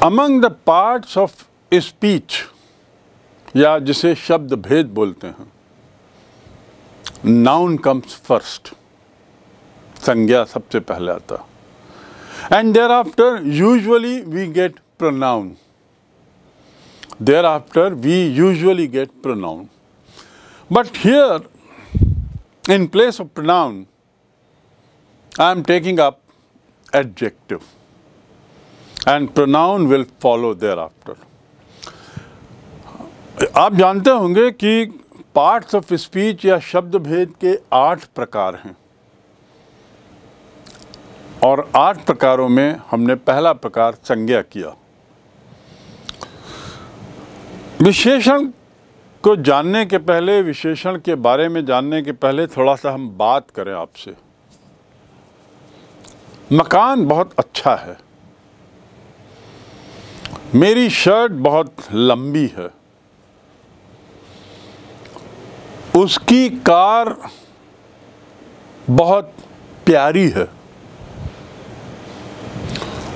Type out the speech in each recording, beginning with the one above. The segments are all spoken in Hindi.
Among the parts of speech, या जिसे शब्द भेद बोलते हैं, नाउन कम्स फर्स्ट, संज्ञा सबसे पहले आता, and thereafter usually we get pronoun, thereafter we usually get pronoun. But here, in place of pronoun, I am taking up adjective, and pronoun will follow thereafter. आप जानते होंगे कि पार्ट्स ऑफ स्पीच या शब्द भेद के 8 प्रकार हैं, और 8 प्रकारों में हमने पहला प्रकार संज्ञा किया। विशेषण को जानने के पहले, विशेषण के बारे में जानने के पहले थोड़ा सा हम बात करें आपसे। मकान बहुत अच्छा है, मेरी शर्ट बहुत लंबी है, उसकी कार बहुत प्यारी है,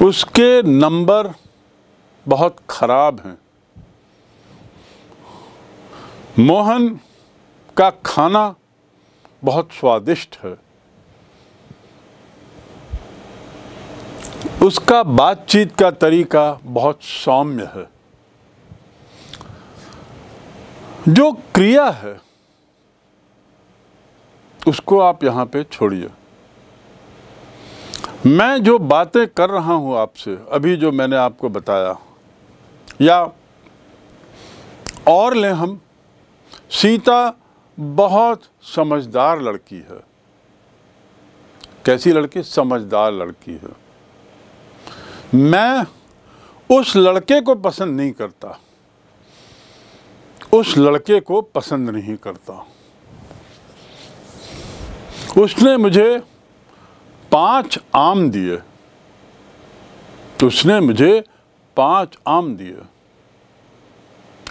उसके नंबर बहुत खराब हैं, मोहन का खाना बहुत स्वादिष्ट है, उसका बातचीत का तरीका बहुत सौम्य है। जो क्रिया है उसको आप यहाँ पे छोड़िए। मैं जो बातें कर रहा हूँ आपसे अभी, जो मैंने आपको बताया, या और लें हम, सीता बहुत समझदार लड़की है। कैसी लड़की? समझदार लड़की है। मैं उस लड़के को पसंद नहीं करता, उस लड़के को पसंद नहीं करता। उसने मुझे 5 आम दिए, उसने मुझे 5 आम दिए।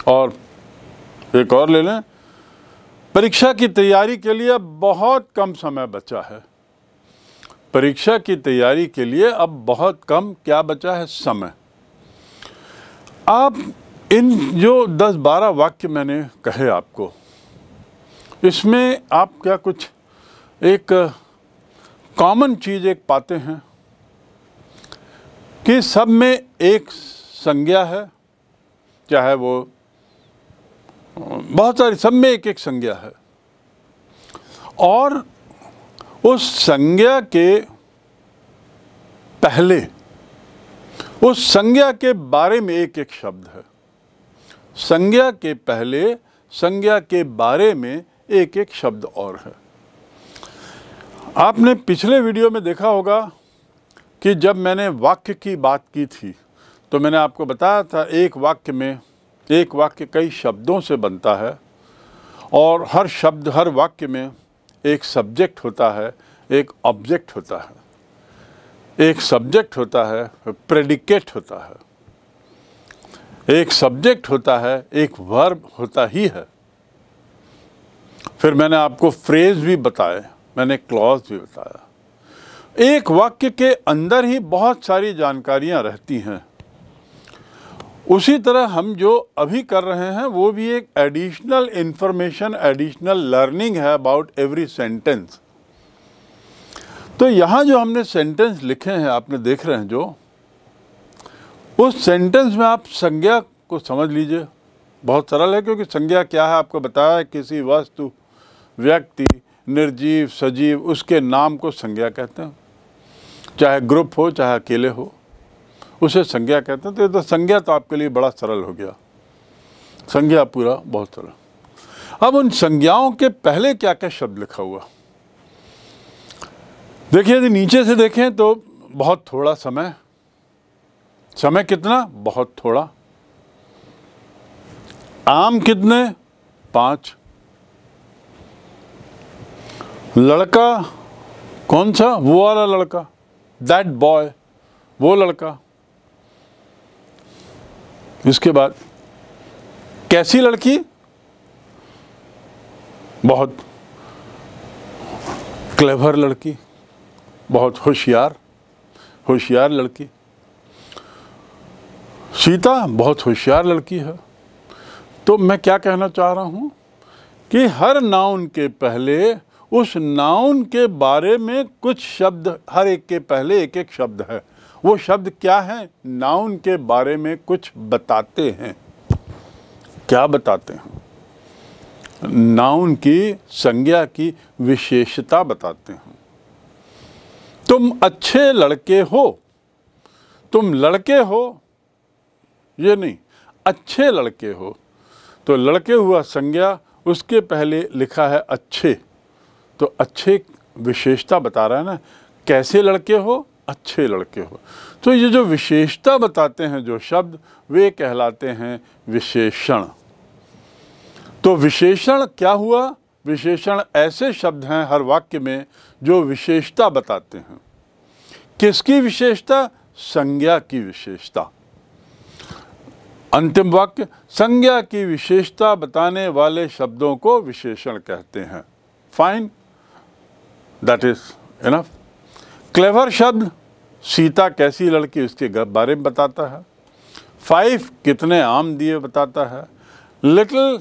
और एक और ले लें, परीक्षा की तैयारी के लिए अब बहुत कम समय बचा है। परीक्षा की तैयारी के लिए अब बहुत कम क्या बचा है? समय। आप इन जो 10-12 वाक्य मैंने कहे आपको, इसमें आप क्या कुछ एक कॉमन चीज़ एक पाते हैं कि सब में एक संज्ञा है, चाहे वो बहुत सारी, सब में एक एक संज्ञा है, और उस संज्ञा के पहले, उस संज्ञा के बारे में एक एक शब्द है। संज्ञा के पहले, संज्ञा के बारे में एक एक शब्द और है। आपने पिछले वीडियो में देखा होगा कि जब मैंने वाक्य की बात की थी तो मैंने आपको बताया था एक वाक्य कई शब्दों से बनता है, और हर शब्द, हर वाक्य में एक सब्जेक्ट होता है, एक ऑब्जेक्ट होता है, एक सब्जेक्ट होता है, प्रेडिकेट होता है, एक सब्जेक्ट होता है, एक वर्ब होता ही है। फिर मैंने आपको फ्रेज भी बताए, मैंने क्लॉज भी बताया। एक वाक्य के अंदर ही बहुत सारी जानकारियां रहती हैं। उसी तरह हम जो अभी कर रहे हैं वो भी एक एडिशनल इंफॉर्मेशन, एडिशनल लर्निंग है अबाउट एवरी सेंटेंस। तो यहाँ जो हमने सेंटेंस लिखे हैं, आपने देख रहे हैं, जो उस सेंटेंस में आप संज्ञा को समझ लीजिए। बहुत सरल है, क्योंकि संज्ञा क्या है आपको बताया है। किसी वस्तु, व्यक्ति, निर्जीव, सजीव, उसके नाम को संज्ञा कहते हैं। चाहे ग्रुप हो, चाहे अकेले हो, उसे संज्ञा कहते हैं। तो संज्ञा तो आपके लिए बड़ा सरल हो गया, संज्ञा पूरा बहुत सरल। अब उन संज्ञाओं के पहले क्या क्या शब्द लिखा हुआ देखिए। यदि नीचे से देखें तो बहुत थोड़ा समय, समय कितना? बहुत थोड़ा। आम कितने? 5। लड़का कौन सा? वो वाला लड़का, दैट बॉय, वो लड़का। इसके बाद कैसी लड़की? बहुत क्लेवर लड़की, बहुत होशियार लड़की। सीता बहुत होशियार लड़की है। तो मैं क्या कहना चाह रहा हूँ कि हर नाउन के पहले उस नाउन के बारे में कुछ शब्द, हर एक के पहले एक एक शब्द है। वो शब्द क्या है? नाउन के बारे में कुछ बताते हैं। क्या बताते हैं? नाउन की, संज्ञा की विशेषता बताते हैं। तुम अच्छे लड़के हो, तुम लड़के हो, ये नहीं, अच्छे लड़के हो। तो लड़के हुआ संज्ञा, उसके पहले लिखा है अच्छे, तो अच्छे विशेषता बता रहा है ना। कैसे लड़के हो? अच्छे लड़के हो। तो ये जो विशेषता बताते हैं जो शब्द, वे कहलाते हैं विशेषण। तो विशेषण क्या हुआ? विशेषण ऐसे शब्द हैं हर वाक्य में जो विशेषता बताते हैं। किसकी विशेषता? संज्ञा की विशेषता। अंतिम वाक्य, संज्ञा की विशेषता बताने वाले शब्दों को विशेषण कहते हैं। Fine, that is enough. Clever शब्द, सीता कैसी लड़की, उसके बारे में बताता है। 5 कितने आम दिए बताता है। लिटिल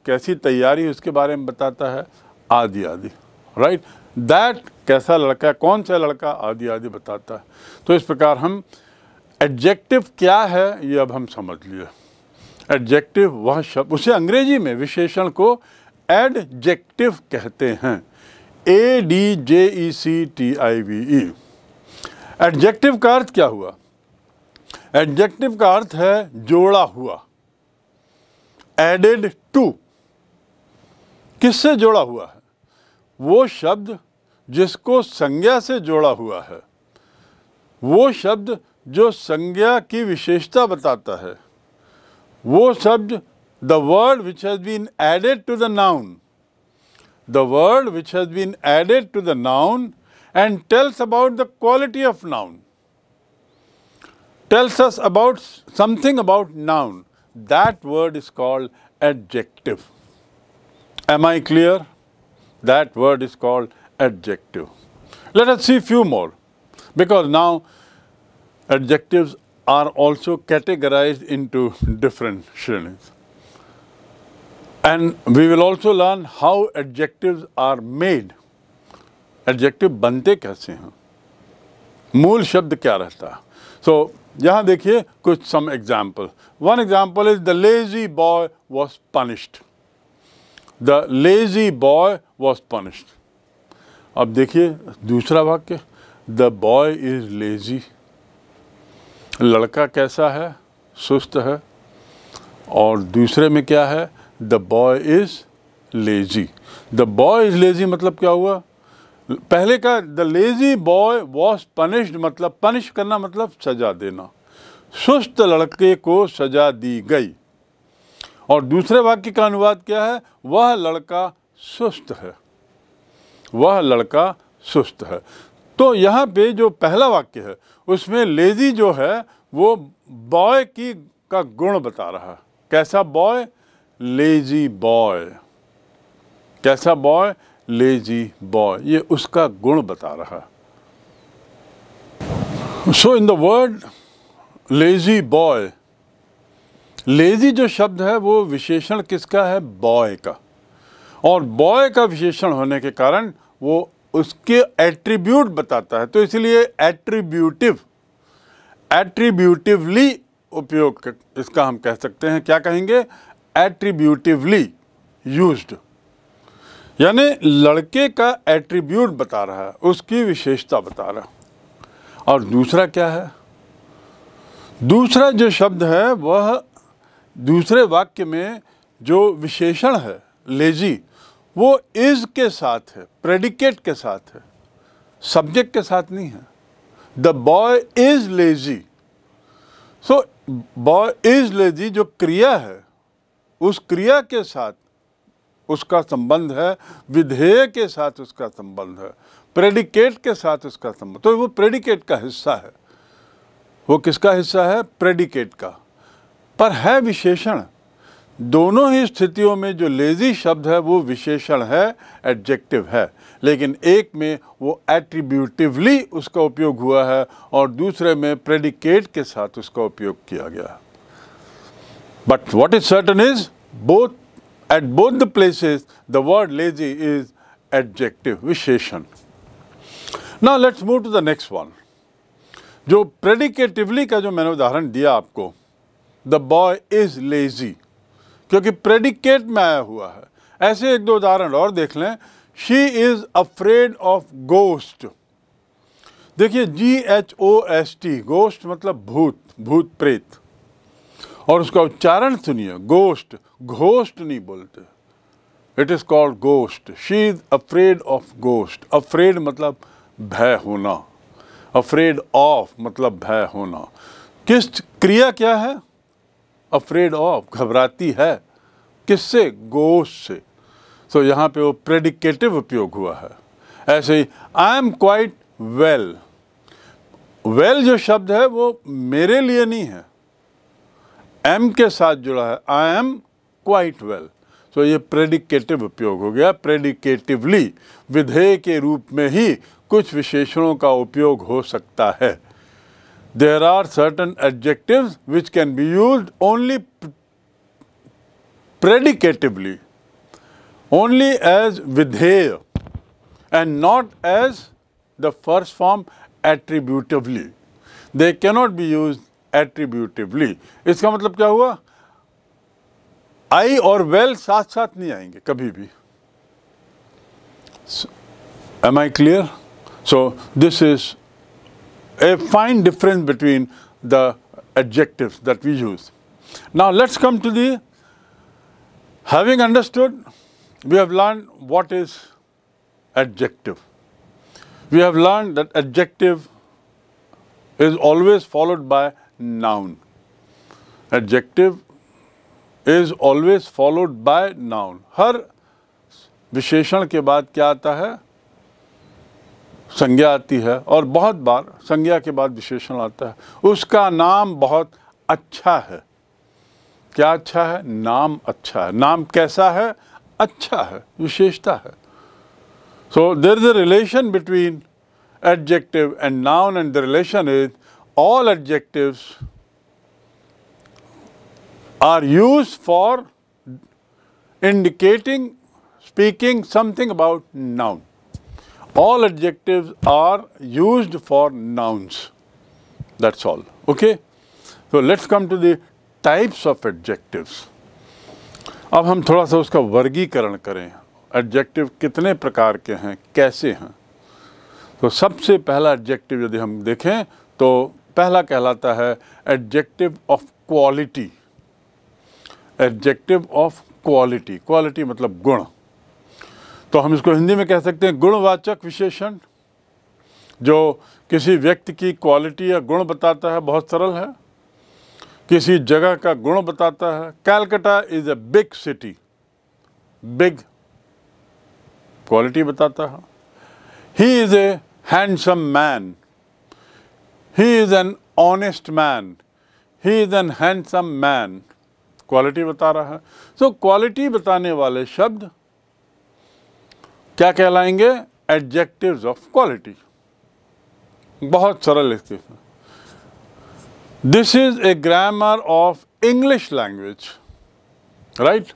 कैसी तैयारी उसके बारे में बताता है, आदि आदि। राइट, दैट कैसा लड़का, कौन सा लड़का, आदि आदि बताता है। तो इस प्रकार हम एडजेक्टिव क्या है ये अब हम समझ लिए। एडजेक्टिव वह शब्द, उसे अंग्रेजी में विशेषण को एडजेक्टिव कहते हैं। ADJECTIVE। एडजेक्टिव का अर्थ क्या हुआ? एडजेक्टिव का अर्थ है जोड़ा हुआ, एडेड टू। किससे जोड़ा हुआ है? वो शब्द जिसको संज्ञा से जोड़ा हुआ है, वो शब्द जो संज्ञा की विशेषता बताता है, वो शब्द, the word which has been added to the noun, the word which has been added to the noun and tells about the quality of noun, tells us about something about noun, that word is called adjective. Am I clear? That word is called adjective. Let us see few more, because now adjectives are also categorized into different shrenus. And we will also learn how adjectives are made. Adjective बनते कैसे हैं, मूल शब्द क्या रहता है। So यहाँ देखिए कुछ some example. One example is the lazy boy was punished. The lazy boy was punished. अब देखिए दूसरा वाक्य, the boy is lazy. लड़का कैसा है? सुस्त है। और दूसरे में क्या है? The boy is lazy. The boy is lazy मतलब क्या हुआ? पहले का the lazy boy was punished मतलब पनिश करना मतलब सजा देना, सुस्त लड़के को सजा दी गई। और दूसरे वाक्य का अनुवाद क्या है? वह लड़का सुस्त है, वह लड़का सुस्त है। तो यहाँ पे जो पहला वाक्य है उसमें लेजी जो है वो बॉय की का गुण बता रहा है। कैसा बॉय? Lazy boy. कैसा बॉय? Lazy boy. ये उसका गुण बता रहा है। So in the word lazy boy, lazy जो शब्द है वो विशेषण किसका है? बॉय का। और बॉय का विशेषण होने के कारण वो उसके एट्रीब्यूट बताता है, तो इसलिए एट्रीब्यूटिव, एट्रीब्यूटिवली उपयोग इसका हम कह सकते हैं। क्या कहेंगे? एट्रीब्यूटिवली यूज्ड, यानी लड़के का एट्रीब्यूट बता रहा है, उसकी विशेषता बता रहा है। और दूसरा क्या है? दूसरा जो शब्द है वह दूसरे वाक्य में जो विशेषण है लेजी, वो इज के साथ है, प्रेडिकेट के साथ है, सब्जेक्ट के साथ नहीं है। The boy is lazy. So boy is lazy जो क्रिया है, उस क्रिया के साथ उसका संबंध है, विधेय के साथ उसका संबंध है, प्रेडिकेट के साथ उसका संबंध। तो वो प्रेडिकेट का हिस्सा है। वो किसका हिस्सा है? प्रेडिकेट का। पर है विशेषण। दोनों ही स्थितियों में जो लेजी शब्द है वो विशेषण है, एडजेक्टिव है। लेकिन एक में वो एट्रीब्यूटिवली उसका उपयोग हुआ है और दूसरे में प्रेडिकेट के साथ उसका उपयोग किया गया। But what is certain is at both the places the word lazy is adjective, विशेषण. Now let's move to the next one. जो predicatively का जो मैंने उदाहरण दिया आपको, the boy is lazy, क्योंकि predicate में आया हुआ है. ऐसे एक दो उदाहरण और देख लें. She is afraid of ghost. देखिए GHOST, ghost मतलब भूत, भूत प्रेत, और उसका उच्चारण सुनिए, गोश्त, घोस्ट नहीं बोलते. इट इज कॉल्ड गोश्त. शी इज अफ्रेड ऑफ गोश्ट. अफ्रेड मतलब भय होना, अफ्रेड ऑफ मतलब भय होना. किस क्रिया क्या है? अफ्रेड ऑफ, घबराती है. किससे? गोश्त से. सो यहाँ पे वो प्रेडिकेटिव उपयोग हुआ है. ऐसे ही I am quite well. Well जो शब्द है वो मेरे लिए नहीं है, एम के साथ जुड़ा है. I am quite well. So ये प्रेडिकेटिव उपयोग हो गया. प्रेडिकेटिवली, विधेय के रूप में ही कुछ विशेषणों का उपयोग हो सकता है. There are certain adjectives which can be used only predicatively, only as विधेय, and not as the first form attributively. They cannot be used attributively. इसका मतलब क्या हुआ? आई और वेल साथ साथ नहीं आएंगे कभी भी. Am I clear? So this is a fine difference between the adjectives that we use. Now let's come to the, having understood, we have learn what is adjective. We have learn that adjective is always followed by noun. Adjective is always followed by noun. हर विशेषण के बाद क्या आता है? संज्ञा आती है, और बहुत बार संज्ञा के बाद विशेषण आता है. उसका नाम बहुत अच्छा है. क्या अच्छा है? नाम अच्छा है. नाम कैसा है? अच्छा है, विशेषता है. So there is a relation between adjective and noun, and the relation is all adjectives are used for indicating, speaking something about noun. All adjectives are used for nouns. That's all. Okay? So let's come to the types of adjectives. अब हम थोड़ा सा उसका वर्गीकरण करें. एडजेक्टिव कितने प्रकार के हैं, कैसे हैं? तो सबसे पहला एडजेक्टिव यदि हम देखें तो पहला कहलाता है adjective of quality. Adjective of quality. Quality मतलब गुण. तो हम इसको हिंदी में कह सकते हैं गुणवाचक विशेषण. जो किसी व्यक्ति की क्वालिटी या गुण बताता है, बहुत सरल है. किसी जगह का गुण बताता है. Calcutta is a big city. Big quality बताता है. He is a handsome man. He is an honest man. He is an handsome man. Quality बता रहा है. तो क्वालिटी बताने वाले शब्द क्या कहलाएंगे? Adjectives of quality. बहुत सरल इसके. This is a grammar of English language. Right?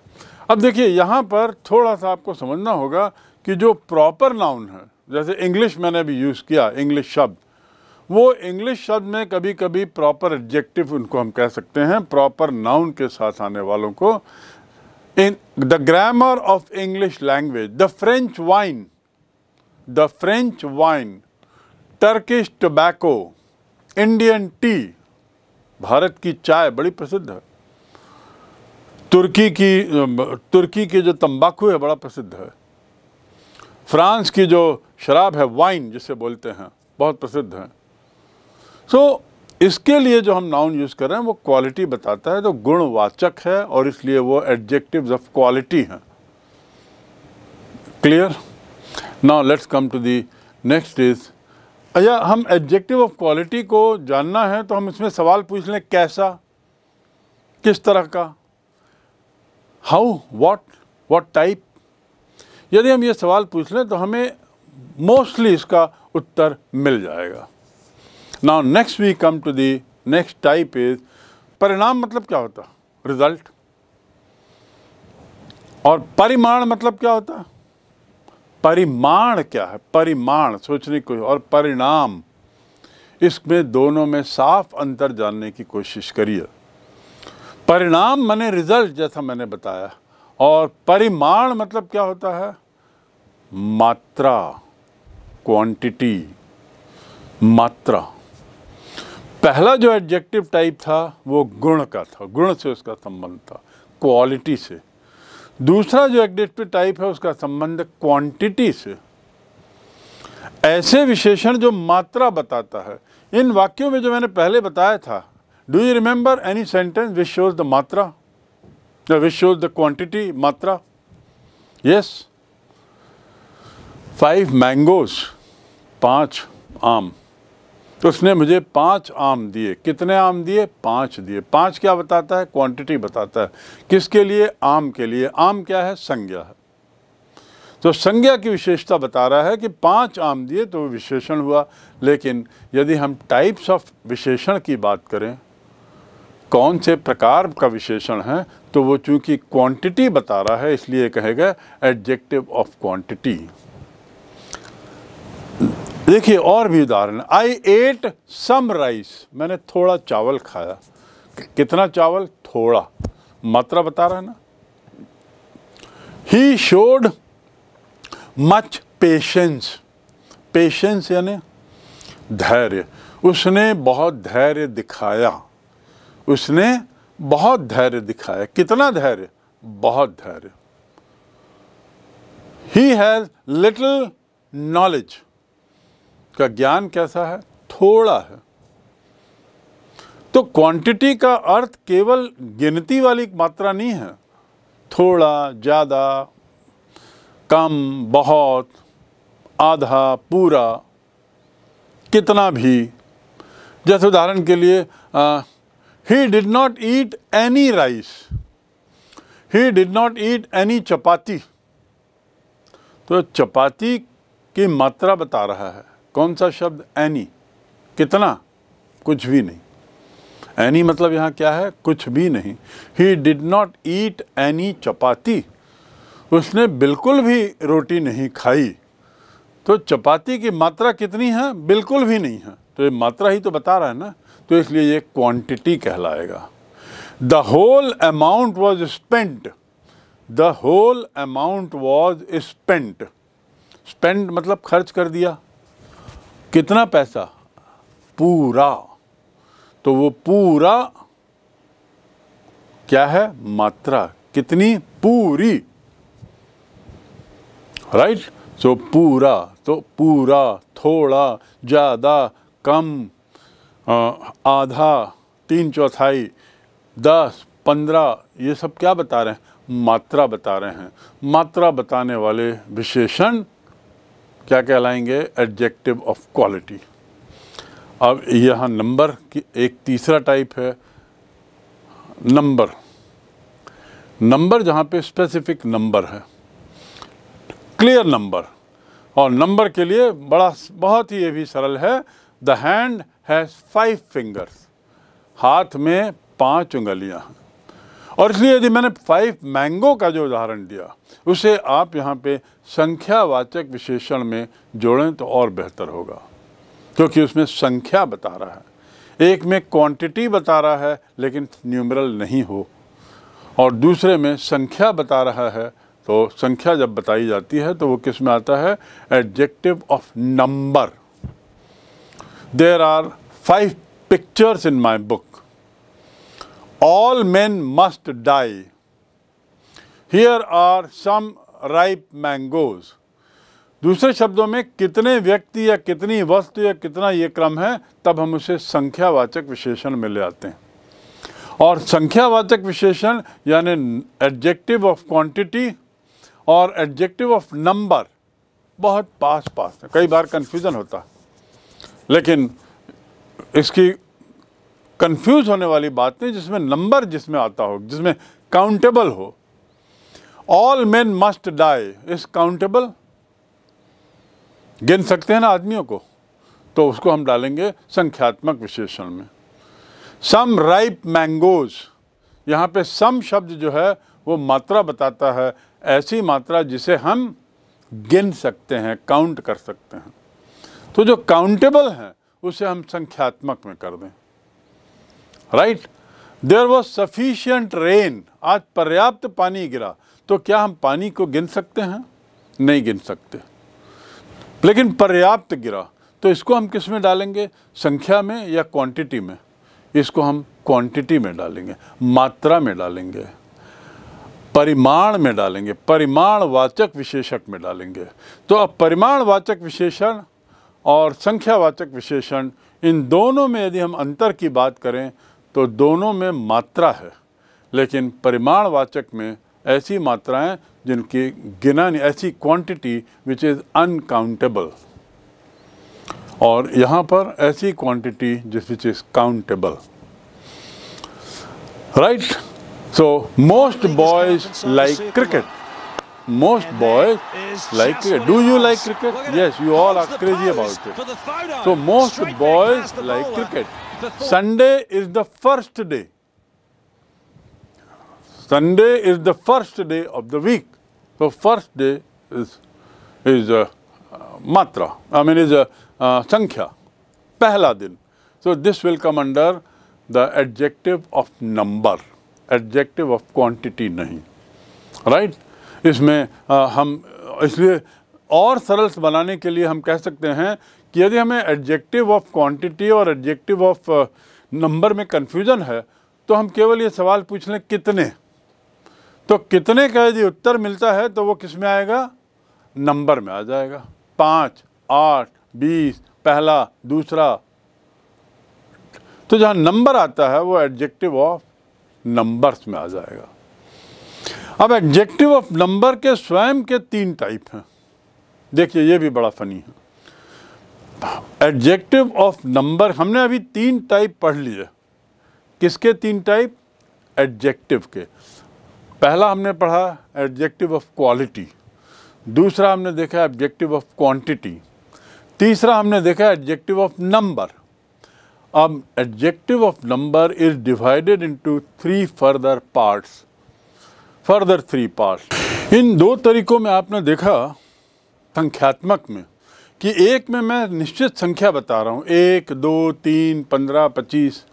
अब देखिए यहाँ पर थोड़ा सा आपको समझना होगा कि जो प्रॉपर नाउन है, जैसे इंग्लिश मैंने भी यूज़ किया, इंग्लिश शब्द, वो इंग्लिश शब्द में कभी कभी प्रॉपर एडजेक्टिव उनको हम कह सकते हैं, प्रॉपर नाउन के साथ आने वालों को. In the grammar of English language, the French wine, Turkish tobacco, Indian T, Bharat की चाय बड़ी प्रसिद्ध है. तुर्की की जो तंबाकू है बड़ा प्रसिद्ध है. फ्रांस की जो शराब है, वाइन जिसे बोलते हैं, बहुत प्रसिद्ध है. सो इसके लिए जो हम नाउन यूज़ कर रहे हैं वो क्वालिटी बताता है, तो गुणवाचक है, और इसलिए वो एडजेक्टिव्स ऑफ क्वालिटी हैं. Clear? Now let's come to the next is, अच्छा हम एडजेक्टिव ऑफ क्वालिटी को जानना है तो हम इसमें सवाल पूछ लें, कैसा, किस तरह का, हाउ, व्हाट टाइप. यदि हम ये सवाल पूछ लें तो हमें मोस्टली इसका उत्तर मिल जाएगा. Now next we come to the next type is, परिणाम मतलब क्या होता है? रिजल्ट। और परिमाण मतलब क्या होता है? परिमाण क्या है? परिमाण सोचने को, और परिणाम, इसमें दोनों में साफ अंतर जानने की कोशिश करिए। परिणाम माने रिजल्ट, जैसा मैंने बताया, और परिमाण मतलब क्या होता है? मात्रा, क्वांटिटी, मात्रा। पहला जो एडजेक्टिव टाइप था वो गुण का था, गुण से उसका संबंध था, क्वालिटी से। दूसरा जो एडजेक्टिव टाइप है उसका संबंध क्वांटिटी से। ऐसे विशेषण जो मात्रा बताता है, इन वाक्यों में जो मैंने पहले बताया था, do you remember any sentence which shows the मात्रा, विच शोज द क्वांटिटी, मात्रा? यस, 5 मैंगोज, 5 आम। तो उसने मुझे 5 आम दिए। कितने आम दिए? 5 दिए। 5 क्या बताता है? क्वांटिटी बताता है। किसके लिए? आम के लिए। आम क्या है? संज्ञा है। तो संज्ञा की विशेषता बता रहा है कि 5 आम दिए, तो विशेषण हुआ। लेकिन यदि हम टाइप्स ऑफ विशेषण की बात करें, कौन से प्रकार का विशेषण है, तो वो चूंकि क्वांटिटी बता रहा है, इसलिए कहेगा एडजेक्टिव ऑफ क्वांटिटी। देखिए और भी उदाहरण। आई एट सम राइस, मैंने थोड़ा चावल खाया। कितना चावल? थोड़ा। मात्रा बता रहा है ना। He showed much patience, patience यानी धैर्य। उसने बहुत धैर्य दिखाया, उसने बहुत धैर्य दिखाया। कितना धैर्य? बहुत धैर्य। ही हैज लिटिल नॉलेज, का ज्ञान कैसा है? थोड़ा है। तो क्वांटिटी का अर्थ केवल गिनती वाली मात्रा नहीं है। थोड़ा, ज़्यादा, कम, बहुत, आधा, पूरा, कितना भी। जैसे उदाहरण के लिए, he did not eat any rice, he did not eat any chapati. तो चपाती की मात्रा बता रहा है। कौन सा शब्द? एनी। कितना? कुछ भी नहीं। एनी मतलब यहाँ क्या है? कुछ भी नहीं। He did not eat any chapati, उसने बिल्कुल भी रोटी नहीं खाई। तो चपाती की मात्रा कितनी है? बिल्कुल भी नहीं है। तो ये मात्रा ही तो बता रहा है ना, तो इसलिए ये क्वांटिटी कहलाएगा। The whole amount was spent, the whole amount was spent. Spend मतलब खर्च कर दिया। कितना पैसा? पूरा। तो वो पूरा क्या है? मात्रा। कितनी? पूरी। राइट। सो पूरा, तो पूरा, थोड़ा, ज़्यादा, कम, आधा, 3/4, 10, 15, ये सब क्या बता रहे हैं? मात्रा बता रहे हैं। मात्रा बताने वाले विशेषण क्या कहलाएंगे? Adjective of quality. अब यहाँ नंबर की एक तीसरा टाइप है, नंबर। नंबर जहाँ पे स्पेसिफिक नंबर है, क्लियर नंबर। और नंबर के लिए बहुत ही ये भी सरल है। द हैंड हैज़ 5 फिंगर्स, हाथ में 5 उंगलियाँ हैं। और इसलिए यदि मैंने 5 मैंगो का जो उदाहरण दिया, उसे आप यहाँ पे संख्यावाचक विशेषण में जोड़ें तो और बेहतर होगा, क्योंकि उसमें संख्या बता रहा है। एक में क्वांटिटी बता रहा है लेकिन न्यूमरल नहीं हो, और दूसरे में संख्या बता रहा है। तो संख्या जब बताई जाती है तो वो किस में आता है? Adjective of number. There are 5 pictures in my book. All men must die. Here are some ripe mangoes. दूसरे शब्दों में कितने व्यक्ति या कितनी वस्तु या कितना ये क्रम है, तब हम उसे संख्यावाचक विशेषण में ले आते हैं। और संख्यावाचक विशेषण यानी एडजेक्टिव ऑफ क्वांटिटी और एडजेक्टिव ऑफ नंबर बहुत पास है। कई बार कन्फ्यूज़न होता है, लेकिन इसकी कंफ्यूज होने वाली बात नहीं, जिसमें नंबर जिसमें आता हो, जिसमें काउंटेबल हो। All men must die is countable. गिन सकते हैं ना आदमियों को, तो उसको हम डालेंगे संख्यात्मक विशेषण में। सम राइप मैंगोज, यहाँ पे सम शब्द जो है वो मात्रा बताता है, ऐसी मात्रा जिसे हम गिन सकते हैं, काउंट कर सकते हैं। तो जो काउंटेबल है उसे हम संख्यात्मक में कर दें। Right, there was sufficient rain, आज पर्याप्त पानी गिरा। तो क्या हम पानी को गिन सकते हैं? नहीं गिन सकते, लेकिन पर्याप्त गिरा। तो इसको हम किस में डालेंगे, संख्या में या क्वांटिटी में? इसको हम क्वांटिटी में डालेंगे, मात्रा में डालेंगे, परिमाण में डालेंगे, परिमाणवाचक विशेषक में डालेंगे। तो अब परिमाणवाचक विशेषण और संख्यावाचक विशेषण, इन दोनों में यदि हम अंतर की बात करें तो दोनों में मात्रा है, लेकिन परिमाणवाचक में ऐसी मात्राएं जिनकी गिना नहीं, ऐसी क्वांटिटी विच इज़ अनकाउंटेबल, और यहाँ पर ऐसी क्वांटिटी जिस which is countable. Right, so most boys like cricket. Most boys like cricket. Do you like cricket? Yes, you all are crazy about it. So most boys like cricket. Sunday is the first day. Sunday is the first day of the week. So first day is matra. I mean is sankhya. Pehla din. So this will come under the adjective of number. Adjective of quantity नहीं। राइट, इसमें हम इसलिए और सरल बनाने के लिए हम कह सकते हैं कि यदि हमें एडजेक्टिव ऑफ क्वांटिटी और एडजेक्टिव ऑफ नंबर में कन्फ्यूज़न है तो हम केवल ये सवाल पूछ लें कितने। तो कितने का यदि उत्तर मिलता है तो वो किस में आएगा, नंबर में आ जाएगा। 5, 8, 20, पहला, दूसरा। तो जहाँ नंबर आता है वो एडजेक्टिव ऑफ नंबर्स में आ जाएगा। अब एडजेक्टिव ऑफ नंबर के स्वयं के 3 टाइप हैं। देखिए ये भी बड़ा फनी है। एडजेक्टिव ऑफ नंबर हमने अभी 3 टाइप पढ़ लिए। किसके 3 टाइप? एडजेक्टिव के। पहला हमने पढ़ा एडजेक्टिव ऑफ क्वालिटी, दूसरा हमने देखा एडजेक्टिव ऑफ क्वांटिटी, तीसरा हमने देखा एडजेक्टिव ऑफ नंबर। अब adjective of number is divided into 3 further parts, further 3 parts. इन 2 तरीकों में आपने देखा संख्यात्मक में कि एक में मैं निश्चित संख्या बता रहा हूँ, 1, 2, 3, 15, 25,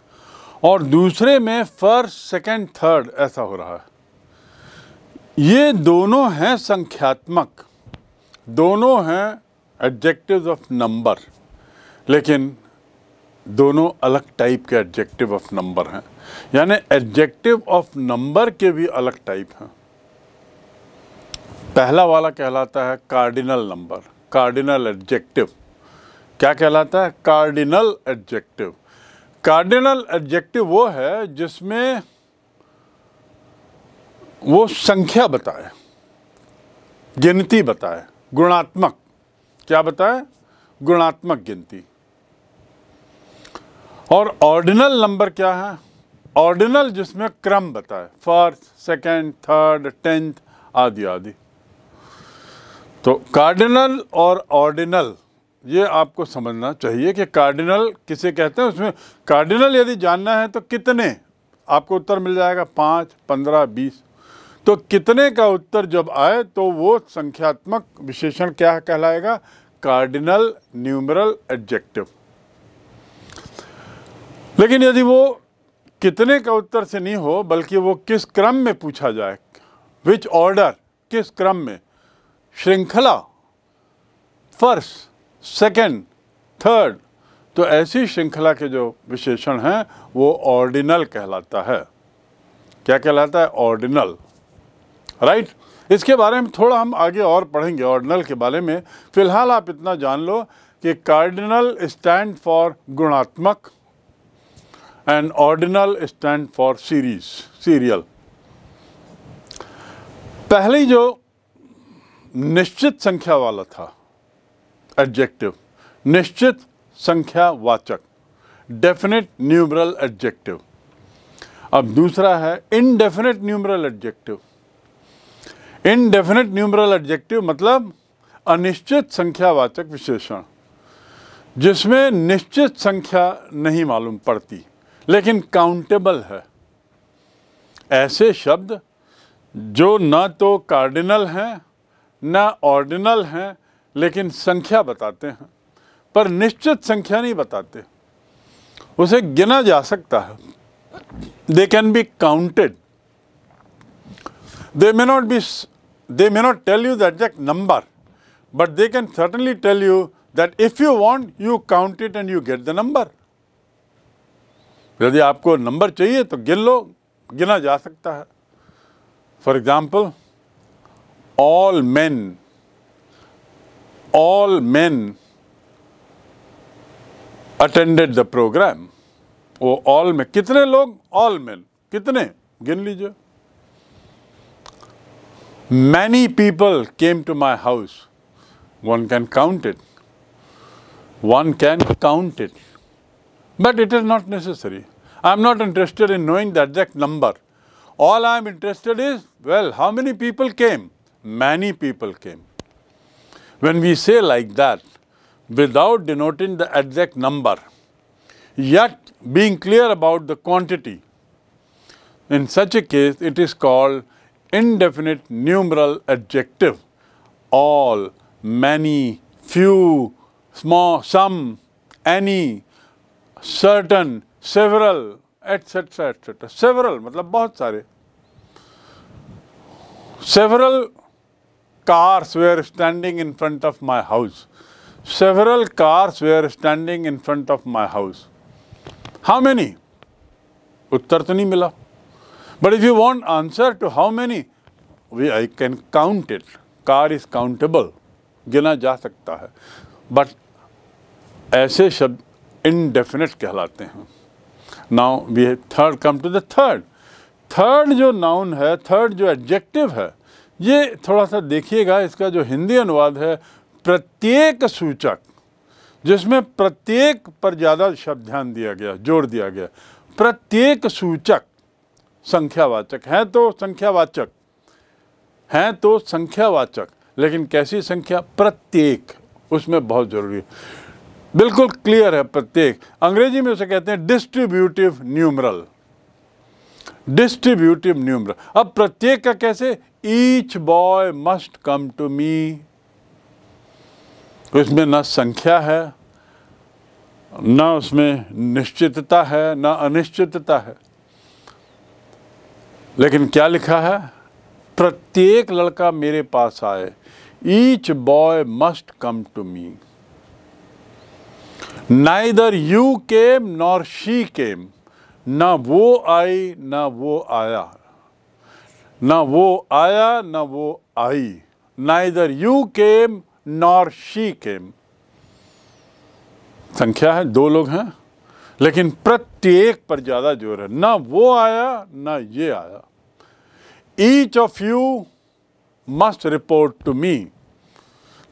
और दूसरे में फर्स्ट, सेकंड, थर्ड ऐसा हो रहा है। ये दोनों हैं संख्यात्मक, दोनों हैं एडजेक्टिव्स ऑफ नंबर, लेकिन दोनों अलग टाइप के एडजेक्टिव ऑफ नंबर हैं। यानी एडजेक्टिव ऑफ नंबर के भी अलग टाइप हैं। पहला वाला कहलाता है कार्डिनल नंबर, कार्डिनल एडजेक्टिव। क्या कहलाता है? Cardinal adjective. कार्डिनल एडजेक्टिव वो है जिसमें वो संख्या बताए, गिनती बताए, गुणात्मक। क्या बताए? गुणात्मक गिनती। और ऑर्डिनल नंबर क्या है? ऑर्डिनल जिसमें क्रम बताए, फर्स्ट, सेकंड, थर्ड, 10th आदि आदि। तो कार्डिनल और ऑर्डिनल ये आपको समझना चाहिए कि कार्डिनल किसे कहते हैं। उसमें कार्डिनल यदि जानना है तो कितने, आपको उत्तर मिल जाएगा 5, 15, 20। तो कितने का उत्तर जब आए तो वो संख्यात्मक विशेषण क्या कहलाएगा? Cardinal numeral adjective. लेकिन यदि वो कितने का उत्तर से नहीं हो बल्कि वो किस क्रम में पूछा जाए, विच ऑर्डर, किस क्रम में, श्रृंखला, फर्स्ट, सेकंड, थर्ड, तो ऐसी श्रृंखला के जो विशेषण हैं वो ऑर्डिनल कहलाता है। क्या कहलाता है? ऑर्डिनल। राइट, इसके बारे में थोड़ा हम आगे और पढ़ेंगे ऑर्डिनल के बारे में। फिलहाल आप इतना जान लो कि कार्डिनल स्टैंड फॉर गुणात्मक and ordinal stand for series, serial. पहली जो निश्चित संख्या वाला था एडजेक्टिव, निश्चित संख्या वाचक, डेफिनेट न्यूमरल एडजेक्टिव। अब दूसरा है indefinite numeral adjective. Indefinite numeral adjective मतलब अनिश्चित संख्यावाचक विशेषण, जिसमें निश्चित संख्या नहीं मालूम पड़ती लेकिन काउंटेबल है। ऐसे शब्द जो न तो कार्डिनल हैं न ऑर्डिनल हैं, लेकिन संख्या बताते हैं, पर निश्चित संख्या नहीं बताते। उसे गिना जा सकता है। They can be counted. They may not tell you the exact number, but they can certainly tell you that if you want, you count it and you get the number. यदि आपको नंबर चाहिए तो गिन लो, गिना जा सकता है। For example, all men attended the program. वो all में कितने लोग? all men, कितने? गिन लीजिए। Many people came to my house. One can count it. One can count it. But it is not necessary. I am not interested in knowing the exact number. All I am interested is, well, how many people came? Many people came. When we say like that, without denoting the exact number, yet being clear about the quantity, in such a case, it is called indefinite numeral adjective. All, many, few, small, some, any, certain, several, etc. etc. Several मतलब बहुत सारे. Several cars were standing in front of my house. Several cars were standing in front of my house. How many? उत्तर तो नहीं मिला. But if you want answer to how many, I can count it. Car is countable. गिना जा सकता है. But ऐसे शब्द indefinite कहलाते हैं. Now we have come to the third. Third जो noun है, third जो adjective है, ये थोड़ा सा देखिएगा. इसका जो हिंदी अनुवाद है प्रत्येक सूचक, जिसमें प्रत्येक पर ज़्यादा शब्द ध्यान दिया गया, जोर दिया गया. प्रत्येक सूचक संख्यावाचक हैं तो संख्यावाचक हैं तो संख्यावाचक, लेकिन कैसी संख्या? प्रत्येक, उसमें बहुत जरूरी है. बिल्कुल क्लियर है प्रत्येक. अंग्रेजी में उसे कहते हैं डिस्ट्रीब्यूटिव न्यूमरल. Distributive numeral. अब प्रत्येक का कैसे? Each boy must come to me. उसमें न संख्या है, न उसमें निश्चितता है, न अनिश्चितता है, लेकिन क्या लिखा है? प्रत्येक लड़का मेरे पास आए. Each boy must come to me. Neither you came nor she came. न वो आई न वो आया. न वो आया न वो आई. Neither you came nor she came. संख्या है, दो लोग हैं, लेकिन प्रत्येक पर ज्यादा जोर है. ना वो आया ना ये आया. Each of you must report to me.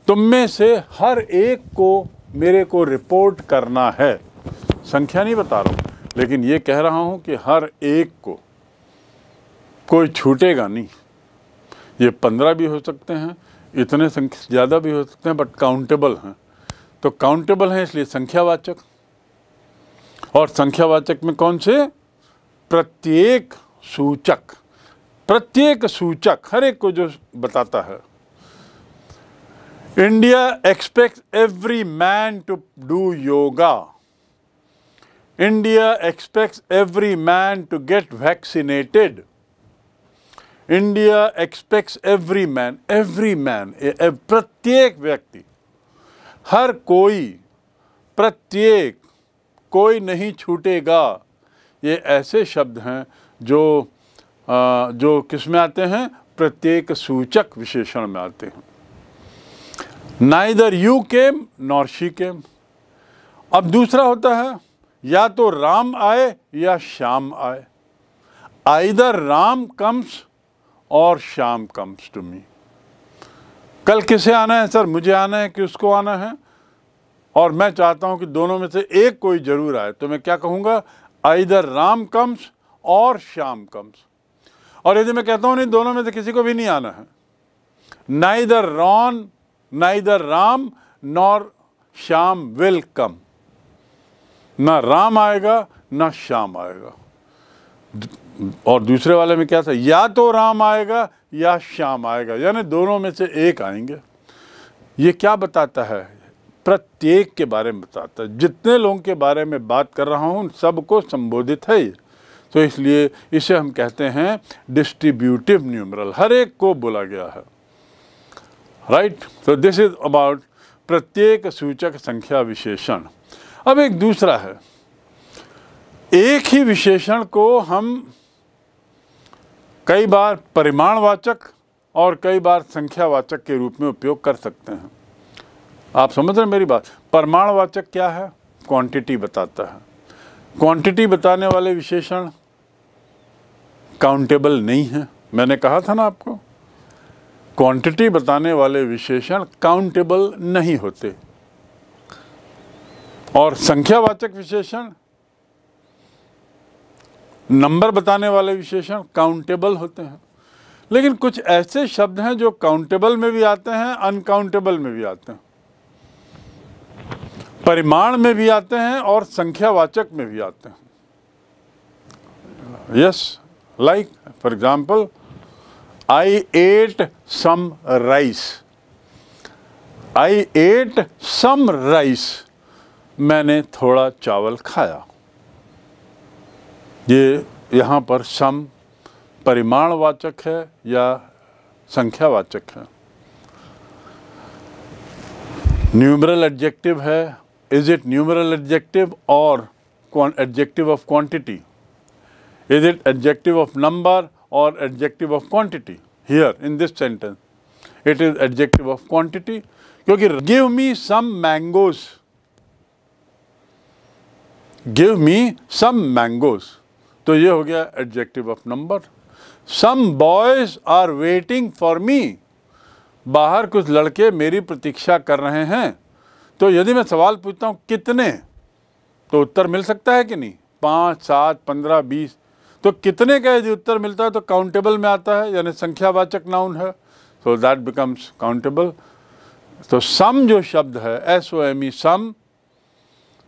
तुम में से हर एक को मेरे को रिपोर्ट करना है. संख्या नहीं बता रहा हूं, लेकिन ये कह रहा हूं कि हर एक को, कोई छूटेगा नहीं. ये 15 भी हो सकते हैं, इतने ज़्यादा भी हो सकते हैं, बट काउंटेबल हैं. तो काउंटेबल हैं इसलिए संख्यावाचक. और संख्यावाचक में कौन से? प्रत्येक सूचक. प्रत्येक सूचक हर एक को जो बताता है. India expects every man to do yoga. India expects every man to get vaccinated. India expects every man. प्रत्येक व्यक्ति, हर कोई, प्रत्येक, कोई नहीं छूटेगा. ये ऐसे शब्द हैं जो किस में आते हैं? प्रत्येक सूचक विशेषण में आते हैं. Neither you came nor she केम. अब दूसरा होता है, या तो राम आए या श्याम आए. आइदर राम कम्स और श्याम कम्स टू मी. कल किसे आना है? सर मुझे आना है कि उसको आना है, और मैं चाहता हूं कि दोनों में से एक कोई जरूर आए. तो मैं क्या कहूंगा? आइदर राम कम्स और श्याम कम्स. और यदि मैं कहता हूं नहीं, दोनों में से किसी को भी नहीं आना है, neither Ram nor Shyam will come. ना राम आएगा ना श्याम आएगा. और दूसरे वाले में क्या था, या तो राम आएगा या श्याम आएगा, यानी दोनों में से एक आएंगे। ये क्या बताता है, प्रत्येक के बारे में बताता है। जितने लोगों के बारे में बात कर रहा हूँ सबको संबोधित है ये, तो इसलिए इसे हम कहते हैं डिस्ट्रीब्यूटिव न्यूमरल, हर एक को बोला गया है, राइट। तो दिस इज अबाउट प्रत्येक सूचक संख्या विशेषण। अब एक दूसरा है, एक ही विशेषण को हम कई बार परिमाणवाचक और कई बार संख्यावाचक के रूप में उपयोग कर सकते हैं। आप समझ रहे हैं मेरी बात। परिमाणवाचक क्या है, क्वांटिटी बताता है। क्वांटिटी बताने वाले विशेषण काउंटेबल नहीं है, मैंने कहा था ना आपको, क्वांटिटी बताने वाले विशेषण काउंटेबल नहीं होते। और संख्यावाचक विशेषण, नंबर बताने वाले विशेषण काउंटेबल होते हैं। लेकिन कुछ ऐसे शब्द हैं जो काउंटेबल में भी आते हैं, अनकाउंटेबल में भी आते हैं, परिमाण में भी आते हैं और संख्यावाचक में भी आते हैं। Yes, like for example, I ate some rice. I ate some rice, मैंने थोड़ा चावल खाया। ये यहाँ पर सम परिमाणवाचक है या संख्यावाचक है। न्यूमरल एडजेक्टिव है, इज इट न्यूमरल एडजेक्टिव और adjective of quantity? Is it adjective of number और adjective of quantity? Here in this sentence it is adjective of quantity, क्योंकि give me some mangoes, give me some mangoes, तो ये हो गया adjective of number. Some boys are waiting for me, बाहर कुछ लड़के मेरी प्रतीक्षा कर रहे हैं। तो यदि मैं सवाल पूछता हूँ कितने, तो उत्तर मिल सकता है कि नहीं? 5, 7, 15, 20। तो कितने का यदि उत्तर मिलता है तो काउंटेबल में आता है, यानी संख्यावाचक नाउन है, सो दैट बिकम्स काउंटेबल। तो सम जो शब्द है, SOME सम,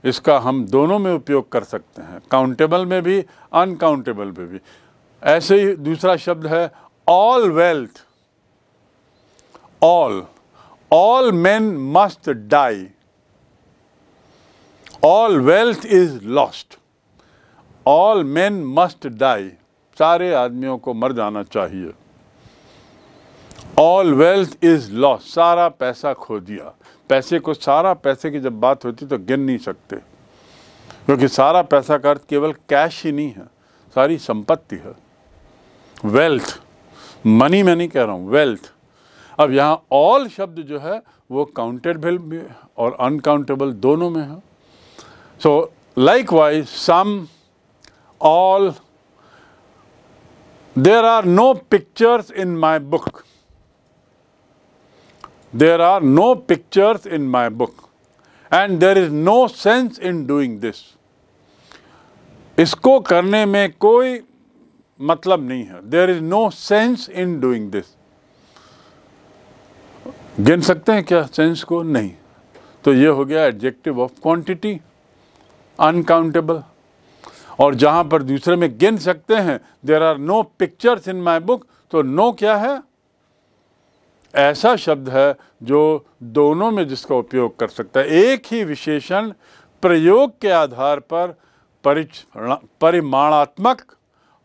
इसका हम दोनों में उपयोग कर सकते हैं, काउंटेबल में भी अनकाउंटेबल में भी। ऐसे ही दूसरा शब्द है all wealth. All men must die, all wealth is lost. All men must die, सारे आदमियों को मर जाना चाहिए। ऑल वेल्थ इज लॉस्ट, सारा पैसा खो दिया। पैसे को, सारा पैसे की जब बात होती तो गिन नहीं सकते, क्योंकि सारा पैसा का अर्थ केवल कैश ही नहीं है, सारी संपत्ति है। वेल्थ, मनी में नहीं कह रहा हूँ, वेल्थ। अब यहाँ ऑल शब्द जो है वो काउंटेबल भी और अनकाउंटेबल दोनों में है। So likewise some, all. There are no pictures in my book, there are no pictures in my book and there is no sense in doing this. इसको करने में कोई मतलब नहीं है, there is no sense in doing this. गिन सकते हैं क्या सेंस को? नहीं। तो ये हो गया एडजेक्टिव ऑफ क्वांटिटी, अनकाउंटेबल। और जहाँ पर दूसरे में गिन सकते हैं, there are no pictures in my book, तो नो क्या है? ऐसा शब्द है जो दोनों में जिसका उपयोग कर सकता है। एक ही विशेषण प्रयोग के आधार पर परिमाणात्मक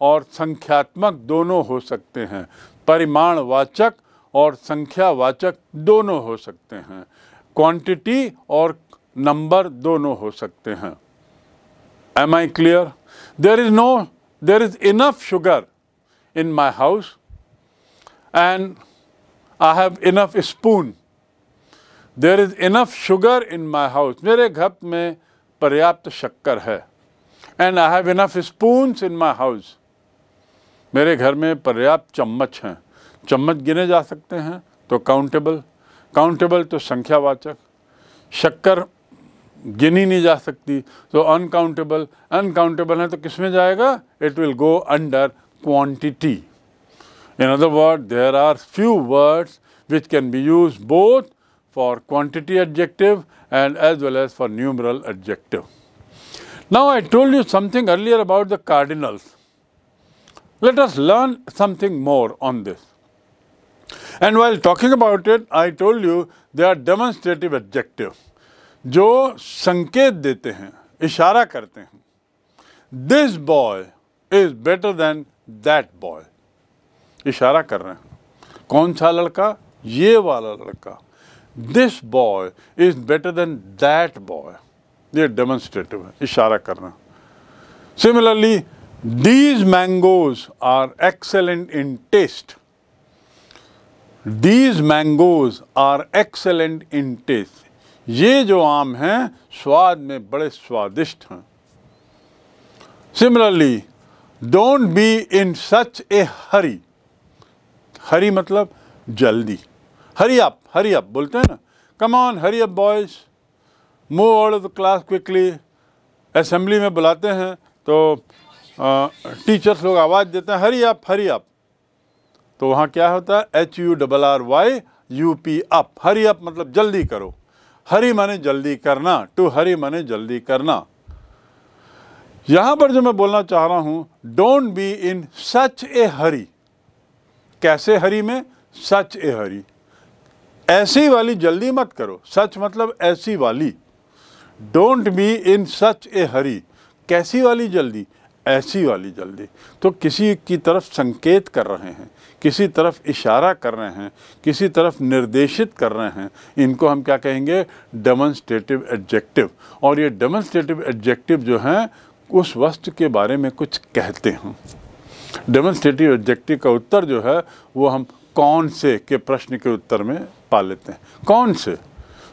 और संख्यात्मक दोनों हो सकते हैं, परिमाणवाचक और संख्यावाचक दोनों हो सकते हैं, क्वांटिटी और नंबर दोनों हो सकते हैं। Am I clear? There is enough sugar in my house and I have enough spoon. There is enough sugar in my house. मेरे घर में पर्याप्त शक्कर है। And I have enough spoons in my house. मेरे घर में पर्याप्त चम्मच हैं। चम्मच गिने जा सकते हैं तो काउंटेबल, काउंटेबल तो संख्यावाचक। शक्कर गिनी नहीं जा सकती तो अनकाउंटेबल, अनकाउंटेबल है तो किस में जाएगा? It will go under quantity. In other words, there are few words which can be used both for quantity adjective and as well as for numeral adjective. Now I told you something earlier about the cardinals. Let us learn something more on this. And while talking about it, I told you they are demonstrative adjective, जो संकेत देते हैं, इशारा करते हैं. This boy is better than that boy. इशारा कर रहे हैं. कौन सा लड़का? ये वाला लड़का. This boy is better than that boy. ये demonstrative है, इशारा करना. Similarly, these mangoes are excellent in taste. These mangoes are excellent in taste. ये जो आम हैं स्वाद में बड़े स्वादिष्ट हैं. Similarly, don't be in such a hurry. हरी मतलब जल्दी. Hurry up बोलते हैं ना. Come on, hurry up boys. Move out of the class quickly. Assembly में बुलाते हैं तो टीचर्स लोग आवाज़ देते हैं हरी अप. तो वहाँ क्या होता है? HURRYUP up. हरी अप मतलब जल्दी करो. हरी माने जल्दी करना. टू हरी माने जल्दी करना. यहाँ पर जो मैं बोलना चाह रहा हूँ, डोंट बी इन सच ए हरी. कैसे हरी में? सच ए हरी. ऐसी वाली जल्दी मत करो. सच मतलब ऐसी वाली. डोंट बी इन सच ए हरी. कैसी वाली जल्दी? ऐसी वाली जल्दी. तो किसी की तरफ संकेत कर रहे हैं, किसी तरफ इशारा कर रहे हैं, किसी तरफ निर्देशित कर रहे हैं. इनको हम क्या कहेंगे? Demonstrative adjective. और ये डेमोन्स्ट्रेटिव एडजेक्टिव जो हैं उस वस्तु के बारे में कुछ कहते हैं. डेमोन्स्ट्रेटिव एडजेक्टिव का उत्तर जो है वो हम कौन से के प्रश्न के उत्तर में पा लेते हैं. कौन से?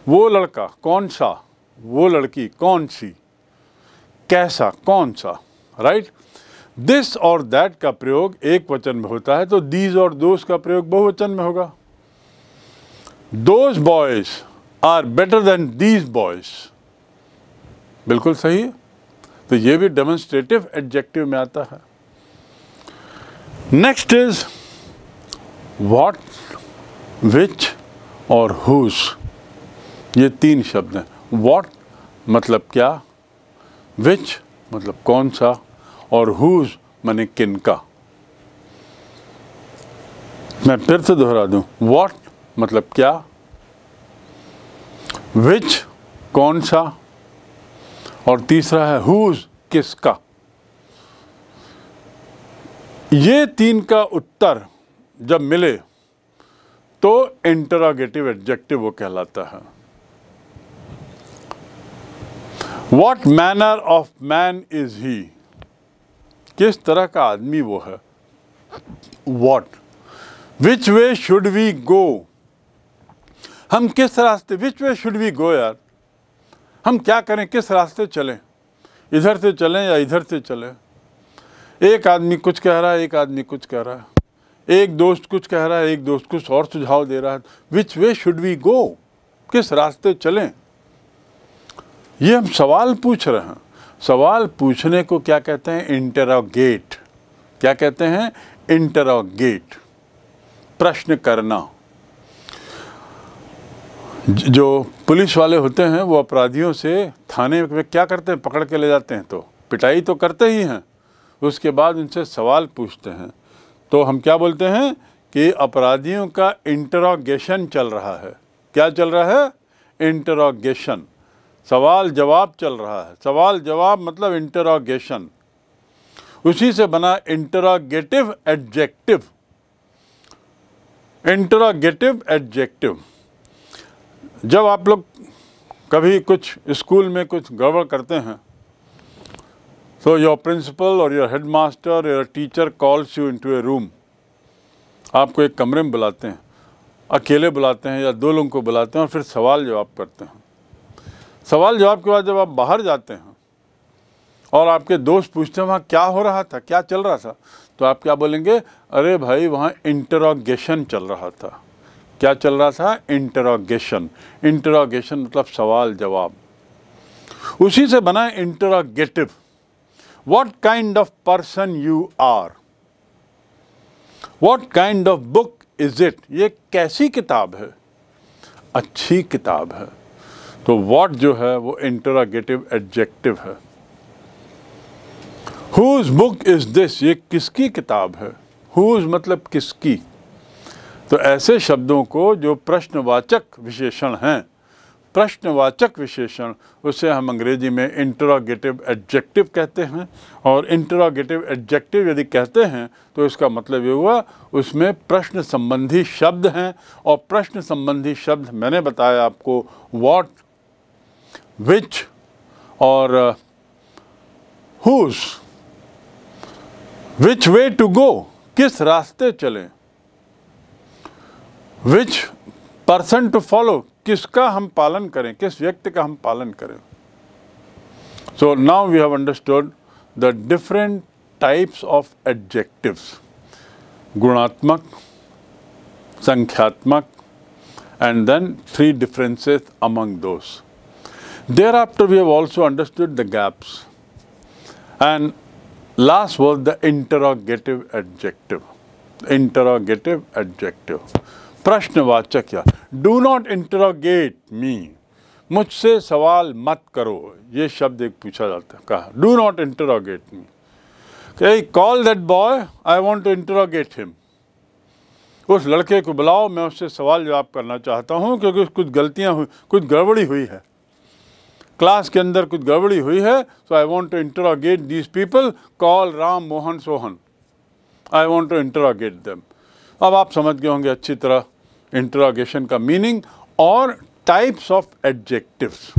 वो लड़का. कौन सा? वो लड़की. कौन सी? कैसा? कौन सा? राइट. दिस और दैट का प्रयोग एक वचन में होता है तो दीज और दोस का प्रयोग बहुवचन में होगा. Those boys are better than these boys. बिल्कुल सही है. तो ये भी डेमोन्स्ट्रेटिव एडजेक्टिव में आता है. नेक्स्ट इज व्हाट, विच और हुज. ये तीन शब्द हैं. व्हाट मतलब क्या, विच मतलब कौन सा, और हुज माने किनका. मैं फिर से दोहरा दूं. व्हाट मतलब क्या, विच कौन सा, और तीसरा है हुज किसका. ये तीन का उत्तर जब मिले तो इंटरोगेटिव एडजेक्टिव वो कहलाता है. What manner of man is he? किस तरह का आदमी वो है. What? Which way should we go? हम किस रास्ते, which way should we go यार. हम क्या करें, किस रास्ते चलें. इधर से चलें या इधर से चलें. एक आदमी कुछ कह रहा है, एक आदमी कुछ कह रहा है. एक दोस्त कुछ कह रहा है, एक दोस्त कुछ और सुझाव दे रहा है. Which way should we go? किस रास्ते चलें. ये हम सवाल पूछ रहे हैं. सवाल पूछने को क्या कहते हैं? इंटरोगेट. क्या कहते हैं? इंटरोगेट. प्रश्न करना. जो पुलिस वाले होते हैं वो अपराधियों से थाने में क्या करते हैं? पकड़ के ले जाते हैं तो पिटाई तो करते ही हैं. उसके बाद उनसे सवाल पूछते हैं. तो हम क्या बोलते हैं कि अपराधियों का इंटरोगेशन चल रहा है. क्या चल रहा है? इंटरोगेशन. सवाल जवाब चल रहा है. सवाल जवाब मतलब इंटरोगेशन. उसी से बना इंटरोगेटिव एडजेक्टिव. Interrogative adjective. जब आप लोग कभी कुछ स्कूल में कुछ गड़बड़ करते हैं तो योर प्रिंसिपल और योर हेडमास्टर और your teacher calls you into A room. आपको एक कमरे में बुलाते हैं, अकेले बुलाते हैं या दो लोगों को बुलाते हैं और फिर सवाल जवाब करते हैं. सवाल जवाब के बाद जब आप बाहर जाते हैं और आपके दोस्त पूछते हैं वहाँ क्या हो रहा था, क्या चल रहा था, तो आप क्या बोलेंगे? अरे भाई वहाँ इंटरोगेशन चल रहा था. क्या चल रहा था? इंटरोगेशन. इंटरोगेशन मतलब सवाल जवाब. उसी से बना interrogative. What kind of person you are. What kind of book is it. ये कैसी किताब है? अच्छी किताब है. तो व्हाट जो है वो इंटरोगेटिव एडजेक्टिव है. हुज बुक इज दिस, ये किसकी किताब है। हुज मतलब किसकी। तो ऐसे शब्दों को जो प्रश्नवाचक विशेषण हैं, प्रश्नवाचक विशेषण, उसे हम अंग्रेजी में इंटरोगेटिव एडजेक्टिव कहते हैं। और इंटरोगेटिव एडजेक्टिव यदि कहते हैं तो इसका मतलब ये हुआ उसमें प्रश्न संबंधी शब्द हैं। और प्रश्न संबंधी शब्द मैंने बताया आपको व्हाट, विच और whose. Which way to go, किस रास्ते चलें। विच पर्सन टू फॉलो, किसका हम पालन करें, किस व्यक्ति का हम पालन करें। So now we have understood the different types of adjectives, गुणात्मक, संख्यात्मक, and then 3 differences among those. Thereafter we have also understood the gaps, and last was the interrogative adjective. Interrogative adjective, प्रश्नवाचक या डू नॉट इंटरोगेट मी, मुझसे सवाल मत करो, ये शब्द एक पूछा जाता है, कहा do not interrogate me. Call that boy, I want to interrogate him, उस लड़के को बुलाओ, मैं उससे सवाल जवाब करना चाहता हूँ क्योंकि कुछ गलतियाँ हुई, कुछ गड़बड़ी हुई है, क्लास के अंदर कुछ गड़बड़ी हुई है। So I want to interrogate these people, call Ram Mohan Sohan, I want to interrogate them. अब आप समझ गए होंगे अच्छी तरह इंटरोगेशन का मीनिंग और टाइप्स ऑफ एडजेक्टिव्स।